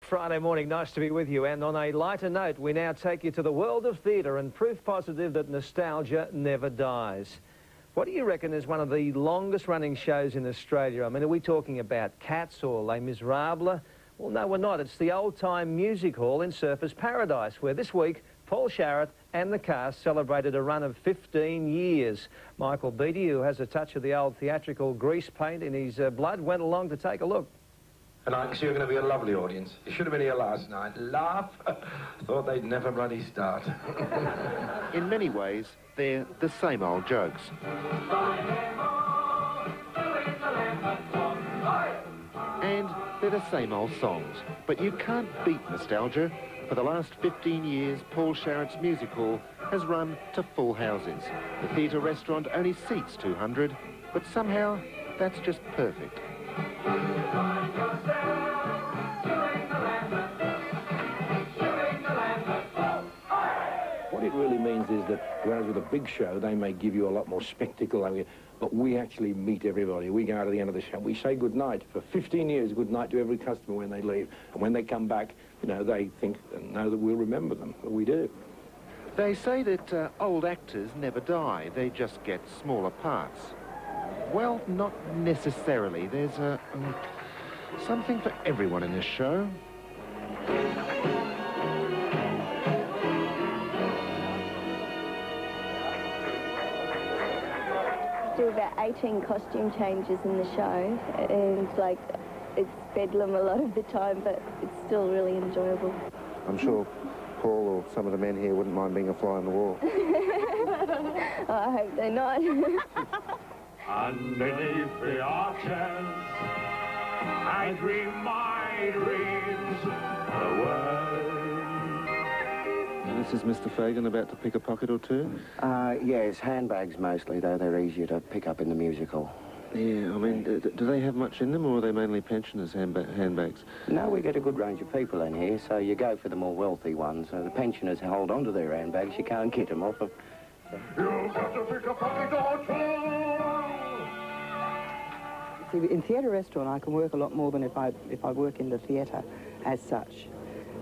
Friday morning, nice to be with you. And on a lighter note, we now take you to the world of theatre and proof positive that nostalgia never dies. What do you reckon is one of the longest running shows in Australia? I mean, are we talking about Cats or Les Miserables? Well, no, we're not. It's the old-time music hall in Surfers Paradise, where this week Paul Sharratt and the cast celebrated a run of 15 years. Michael Beattie, who has a touch of the old theatrical grease paint in his blood, went along to take a look. And I guess you're going to be a lovely audience. You should have been here last night. Laugh. Thought they'd never bloody start. In many ways, they're the same old jokes. And they're the same old songs. But you can't beat nostalgia. For the last 15 years, Paul Sharratt's music hall has run to full houses. The theatre restaurant only seats 200, but somehow that's just perfect. What it really means is that whereas with a big show, they may give you a lot more spectacle, but we actually meet everybody. We go to the end of the show. We say good night. For 15 years, good night to every customer when they leave. And when they come back, you know, they think and know that we'll remember them. But we do. They say that old actors never die. They just get smaller parts. Well, not necessarily. There's something for everyone in this show. Do about 18 costume changes in the show, and like it's bedlam a lot of the time, but it's still really enjoyable. I'm sure Paul or some of the men here wouldn't mind being a fly on the wall. Oh, I hope they're not. Underneath the arches, I dream my dreams away. This is Mr. Fagan about to pick a pocket or two? Yes, handbags mostly, though they're easier to pick up in the musical. Yeah, I mean, do they have much in them, or are they mainly pensioners' handbags? No, we get a good range of people in here, so you go for the more wealthy ones. So the pensioners hold on to their handbags, you can't get them off them. You've got to pick a pocket or two. See, in theatre restaurant, I can work a lot more than if I work in the theatre as such.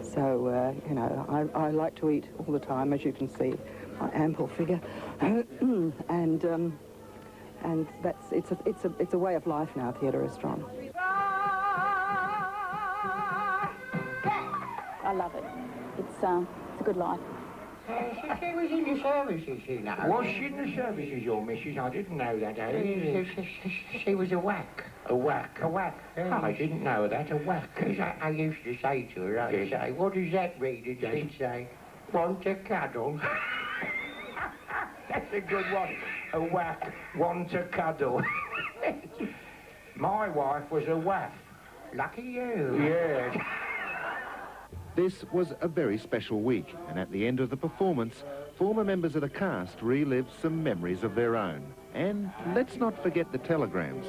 So, you know, I like to eat all the time, as you can see, my ample figure, and it's a way of life now, theatre restaurant. I love it. It's a good life. She was in the services, you know. Was she in the services, your missus? I didn't know that, She was a whack. A whack? A whack. Oh, I didn't know that, a whack. I used to say to her, I'd say, what does that mean? And she'd say, want to cuddle. That's a good one. A whack, one to cuddle. My wife was a waff. Lucky you. Yes. This was a very special week, and at the end of the performance, former members of the cast relived some memories of their own. And let's not forget the telegrams.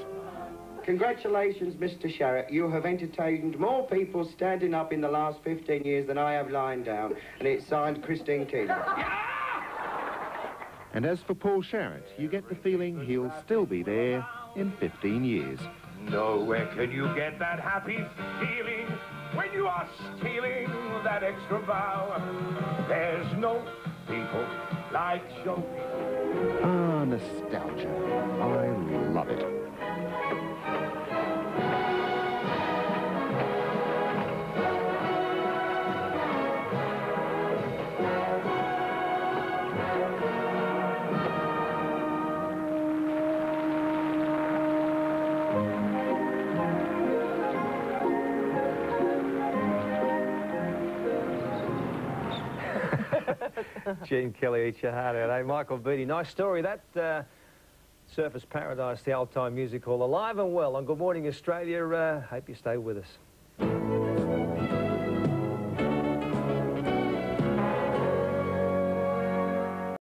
Congratulations, Mr. Sharratt. You have entertained more people standing up in the last 15 years than I have lying down. And it's signed Christine Keeler. And as for Paul Sharratt, you get the feeling he'll still be there in 15 years. Nowhere can you get that happy feeling when you are stealing that extra bow. There's no people like show people. Ah, nostalgia. I love it. Gene Kelly, eat your heart out, eh? Michael Beattie, nice story. That Surfers Paradise, the old-time music hall, alive and well on Good Morning Australia. Hope you stay with us.